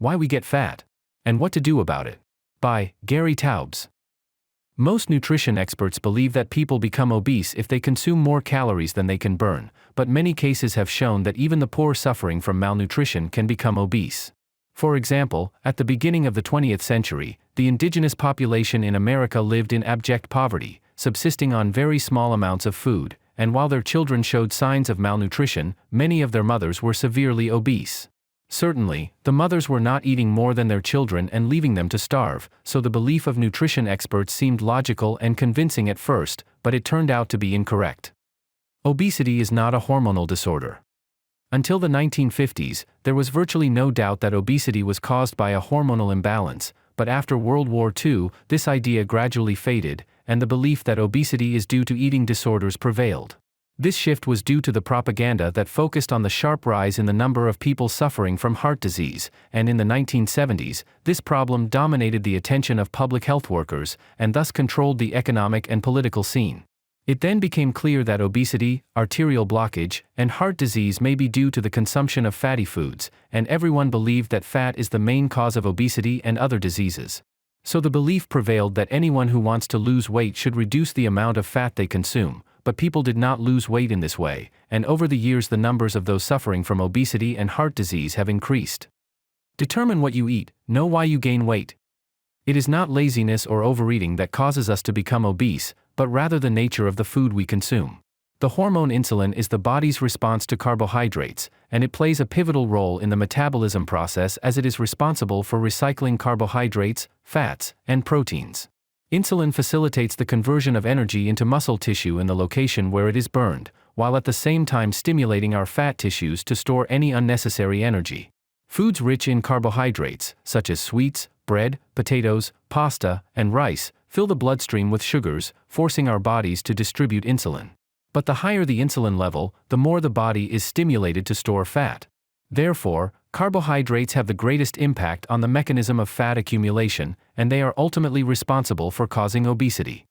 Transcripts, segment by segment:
Why We Get Fat, and What to Do About It, by Gary Taubes. Most nutrition experts believe that people become obese if they consume more calories than they can burn, but many cases have shown that even the poor suffering from malnutrition can become obese. For example, at the beginning of the 20th century, the indigenous population in America lived in abject poverty, subsisting on very small amounts of food, and while their children showed signs of malnutrition, many of their mothers were severely obese. Certainly, the mothers were not eating more than their children and leaving them to starve, so the belief of nutrition experts seemed logical and convincing at first, but it turned out to be incorrect. Obesity is not a hormonal disorder. Until the 1950s, there was virtually no doubt that obesity was caused by a hormonal imbalance, but after World War II, this idea gradually faded, and the belief that obesity is due to eating disorders prevailed. This shift was due to the propaganda that focused on the sharp rise in the number of people suffering from heart disease, and in the 1970s, this problem dominated the attention of public health workers, and thus controlled the economic and political scene. It then became clear that obesity, arterial blockage, and heart disease may be due to the consumption of fatty foods, and everyone believed that fat is the main cause of obesity and other diseases. So the belief prevailed that anyone who wants to lose weight should reduce the amount of fat they consume, but people did not lose weight in this way, and over the years the numbers of those suffering from obesity and heart disease have increased. Determine what you eat, know why you gain weight. It is not laziness or overeating that causes us to become obese, but rather the nature of the food we consume. The hormone insulin is the body's response to carbohydrates, and it plays a pivotal role in the metabolism process as it is responsible for recycling carbohydrates, fats, and proteins. Insulin facilitates the conversion of energy into muscle tissue in the location where it is burned, while at the same time stimulating our fat tissues to store any unnecessary energy. Foods rich in carbohydrates, such as sweets, bread, potatoes, pasta, and rice, fill the bloodstream with sugars, forcing our bodies to distribute insulin. But the higher the insulin level, the more the body is stimulated to store fat. Therefore, carbohydrates have the greatest impact on the mechanism of fat accumulation, and they are ultimately responsible for causing obesity.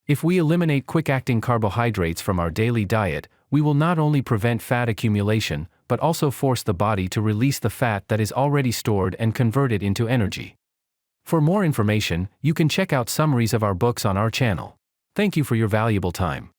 If we eliminate quick-acting carbohydrates from our daily diet, we will not only prevent fat accumulation, but also force the body to release the fat that is already stored and convert it into energy. For more information, you can check out summaries of our books on our channel. Thank you for your valuable time.